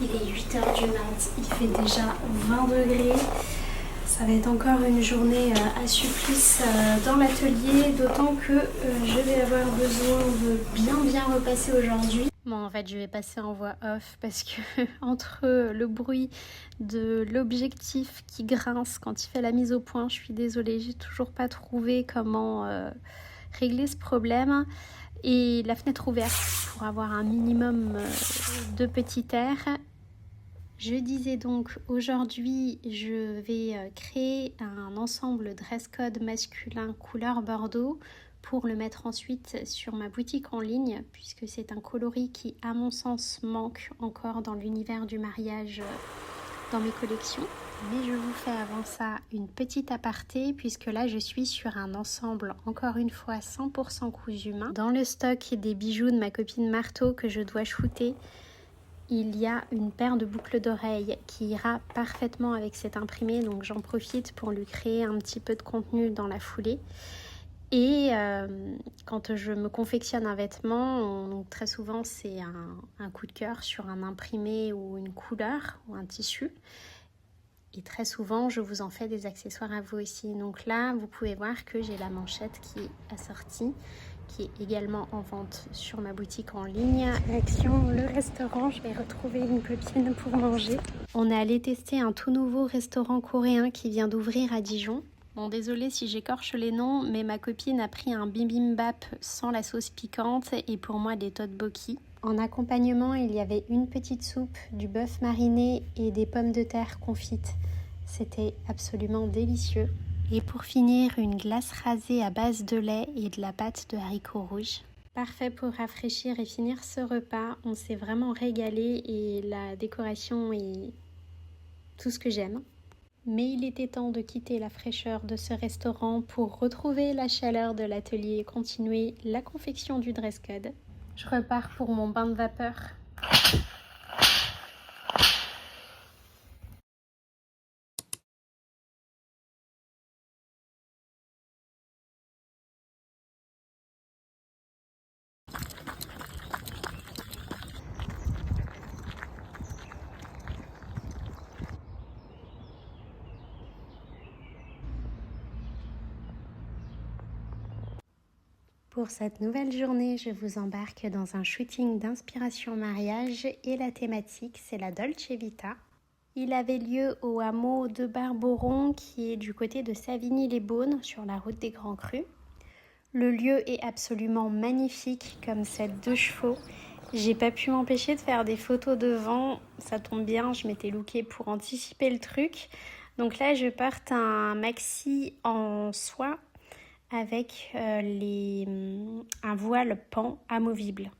Il est 8h du mat, il fait déjà 20 degrés. Ça va être encore une journée à supplice dans l'atelier, d'autant que je vais avoir besoin de bien repasser aujourd'hui. Bon, en fait, je vais passer en voix off parce que entre le bruit de l'objectif qui grince quand il fait la mise au point, je suis désolée, j'ai toujours pas trouvé comment régler ce problème. Et la fenêtre ouverte pour avoir un minimum de petit air. Je disais donc aujourd'hui je vais créer un ensemble dress code masculin couleur bordeaux pour le mettre ensuite sur ma boutique en ligne puisque c'est un coloris qui à mon sens manque encore dans l'univers du mariage dans mes collections. Mais je vous fais avant ça une petite aparté puisque là je suis sur un ensemble encore une fois 100% cousu main. Dans le stock des bijoux de ma copine Marteau que je dois shooter, il y a une paire de boucles d'oreilles qui ira parfaitement avec cet imprimé, donc j'en profite pour lui créer un petit peu de contenu dans la foulée. Et quand je me confectionne un vêtement, donc très souvent c'est un coup de cœur sur un imprimé ou une couleur ou un tissu. Et très souvent, je vous en fais des accessoires à vous aussi. Donc là, vous pouvez voir que j'ai la manchette qui est assortie, qui est également en vente sur ma boutique en ligne. Action, le restaurant, je vais retrouver une copine pour manger. On est allé tester un tout nouveau restaurant coréen qui vient d'ouvrir à Dijon. Bon, désolée si j'écorche les noms, mais ma copine a pris un bibimbap sans la sauce piquante et pour moi des tteokbokki. En accompagnement, il y avait une petite soupe, du bœuf mariné et des pommes de terre confites. C'était absolument délicieux. Et pour finir, une glace rasée à base de lait et de la pâte de haricots rouges. Parfait pour rafraîchir et finir ce repas. On s'est vraiment régalé et la décoration est tout ce que j'aime. Mais il était temps de quitter la fraîcheur de ce restaurant pour retrouver la chaleur de l'atelier et continuer la confection du dress code. Je repars pour mon bain de vapeur. Pour cette nouvelle journée, je vous embarque dans un shooting d'inspiration mariage et la thématique, c'est la Dolce Vita. Il avait lieu au hameau de Barboron qui est du côté de Savigny-les-Beaunes sur la route des Grands Crus. Le lieu est absolument magnifique comme cette 2 chevaux. J'ai pas pu m'empêcher de faire des photos devant, ça tombe bien, je m'étais lookée pour anticiper le truc. Donc là, je porte un maxi en soie avec un voile pan amovible.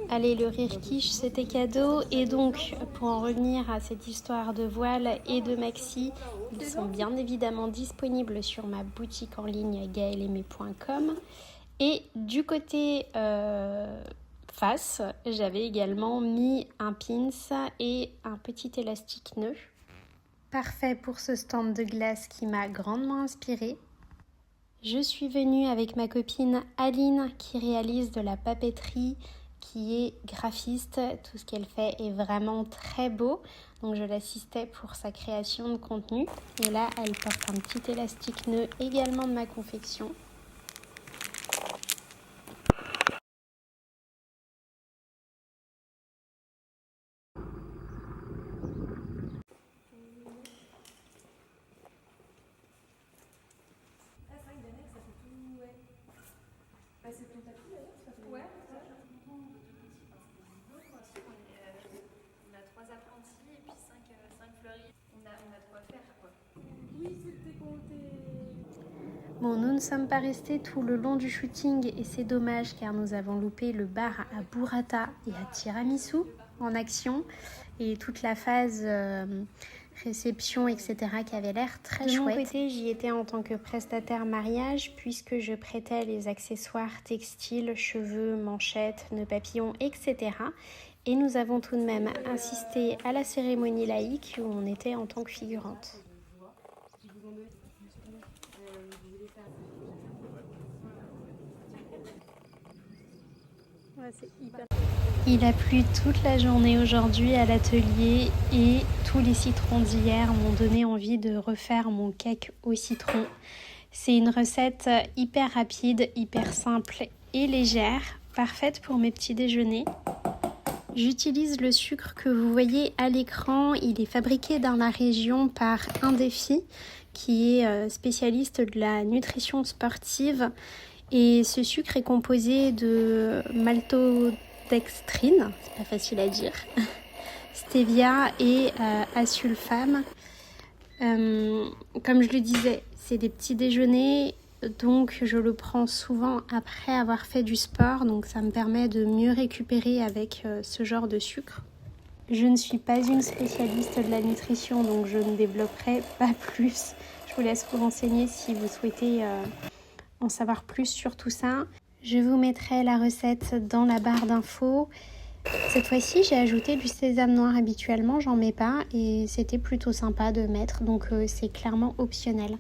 Allez, le rire quiche, c'était cadeau. Et donc, pour en revenir à cette histoire de voile et de maxi, ils sont bien évidemment disponibles sur ma boutique en ligne gaëlemé.com. Et du côté face, j'avais également mis un pins et un petit élastique nœud. Parfait pour ce stand de glace qui m'a grandement inspirée. Je suis venue avec ma copine Aline qui réalise de la papeterie, qui est graphiste. Tout ce qu'elle fait est vraiment très beau. Donc je l'assistais pour sa création de contenu. Et là, elle porte un petit élastique nœud également de ma confection. Bon, nous ne sommes pas restés tout le long du shooting et c'est dommage car nous avons loupé le bar à burrata et à tiramisu en action et toute la phase réception, etc. qui avait l'air très chouette. De mon côté, j'y étais en tant que prestataire mariage puisque je prêtais les accessoires textiles, cheveux, manchettes, nœuds papillons, etc. Et nous avons tout de même assisté à la cérémonie laïque où on était en tant que figurante. c'est hyper... Il a plu toute la journée aujourd'hui à l'atelier et tous les citrons d'hier m'ont donné envie de refaire mon cake au citron. C'est une recette hyper rapide, hyper simple et légère, parfaite pour mes petits déjeuners. J'utilise le sucre que vous voyez à l'écran. Il est fabriqué dans la région par Indéfi, qui est spécialiste de la nutrition sportive. Et ce sucre est composé de maltodextrine, c'est pas facile à dire, stevia et asulfame. Comme je le disais, c'est des petits déjeuners, donc je le prends souvent après avoir fait du sport, donc ça me permet de mieux récupérer avec ce genre de sucre. Je ne suis pas une spécialiste de la nutrition, donc je ne développerai pas plus. Je vous laisse vous renseigner si vous souhaitez en savoir plus sur tout ça. Je vous mettrai la recette dans la barre d'infos. Cette fois-ci, j'ai ajouté du sésame noir. Habituellement, j'en mets pas et c'était plutôt sympa de mettre, donc c'est clairement optionnel.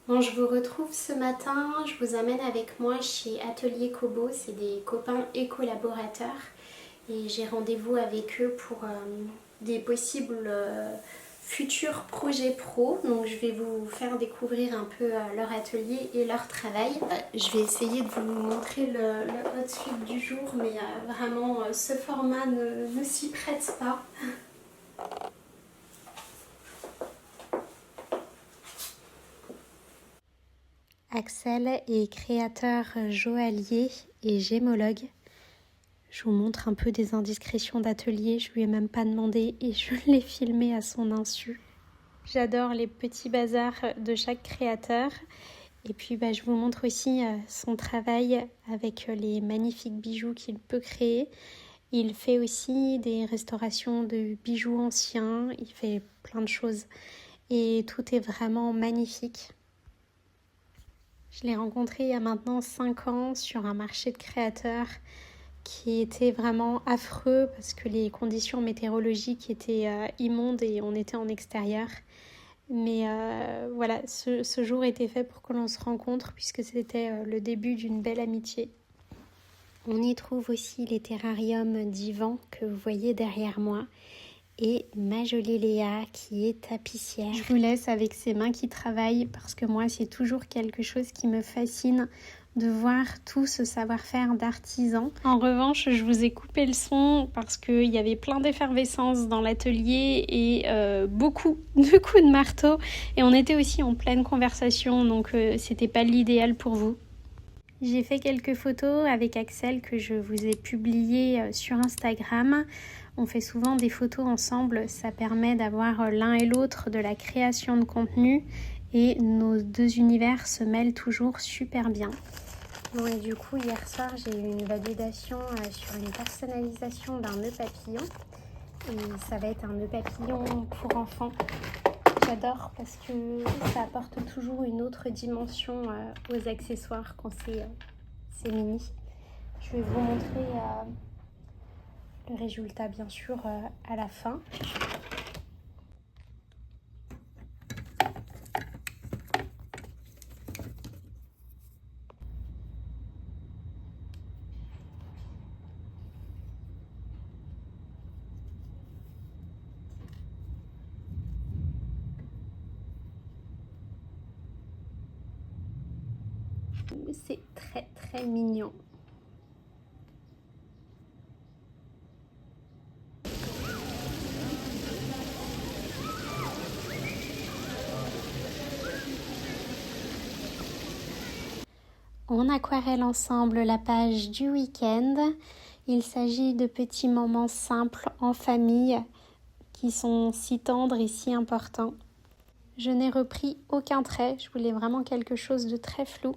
Bon, je vous retrouve ce matin, je vous amène avec moi chez Atelier Kobo, c'est des copains et collaborateurs et j'ai rendez-vous avec eux pour des possibles futurs projets pro. Donc je vais vous faire découvrir un peu leur atelier et leur travail. Je vais essayer de vous montrer le outfit du jour, mais vraiment ce format ne s'y prête pas. Axel est créateur joaillier et gémologue. Je vous montre un peu des indiscrétions d'atelier, je lui ai même pas demandé et je l'ai filmé à son insu. J'adore les petits bazars de chaque créateur et puis je vous montre aussi son travail avec les magnifiques bijoux qu'il peut créer. Il fait aussi des restaurations de bijoux anciens, il fait plein de choses et tout est vraiment magnifique. Je l'ai rencontré il y a maintenant 5 ans sur un marché de créateurs qui était vraiment affreux parce que les conditions météorologiques étaient immondes et on était en extérieur. Mais voilà, ce jour était fait pour que l'on se rencontre puisque c'était le début d'une belle amitié. On y trouve aussi les terrariums d'Yvan que vous voyez derrière moi. Et ma jolie Léa qui est tapissière. Je vous laisse avec ses mains qui travaillent parce que moi c'est toujours quelque chose qui me fascine de voir tout ce savoir-faire d'artisan. En revanche, je vous ai coupé le son parce qu'il y avait plein d'effervescence dans l'atelier et beaucoup de coups de marteau et on était aussi en pleine conversation donc c'était pas l'idéal pour vous. J'ai fait quelques photos avec Axel que je vous ai publiées sur Instagram. On fait souvent des photos ensemble, ça permet d'avoir l'un et l'autre de la création de contenu et nos deux univers se mêlent toujours super bien. Bon, et du coup, hier soir, j'ai eu une validation sur une personnalisation d'un nœud papillon et ça va être un nœud papillon pour enfants. J'adore parce que ça apporte toujours une autre dimension aux accessoires quand c'est mini. Je vais vous montrer le résultat bien sûr à la fin. C'est très très mignon. On aquarelle ensemble la page du week-end. Il s'agit de petits moments simples en famille qui sont si tendres et si importants. Je n'ai repris aucun trait, je voulais vraiment quelque chose de très flou.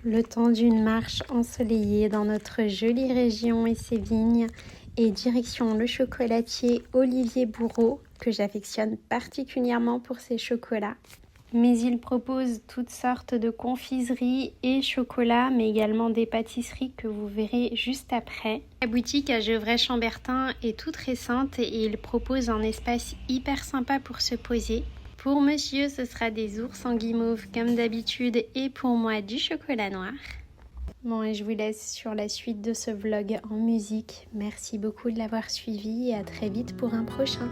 le temps d'une marche ensoleillée dans notre jolie région et ses vignes, et direction le chocolatier Olivier Bourreau, que j'affectionne particulièrement pour ses chocolats. Mais il propose toutes sortes de confiseries et chocolats, mais également des pâtisseries que vous verrez juste après. La boutique à Gevrey-Chambertin est toute récente et il propose un espace hyper sympa pour se poser. Pour monsieur, ce sera des ours en guimauve comme d'habitude et pour moi du chocolat noir. Bon, et je vous laisse sur la suite de ce vlog en musique. Merci beaucoup de l'avoir suivi et à très vite pour un prochain.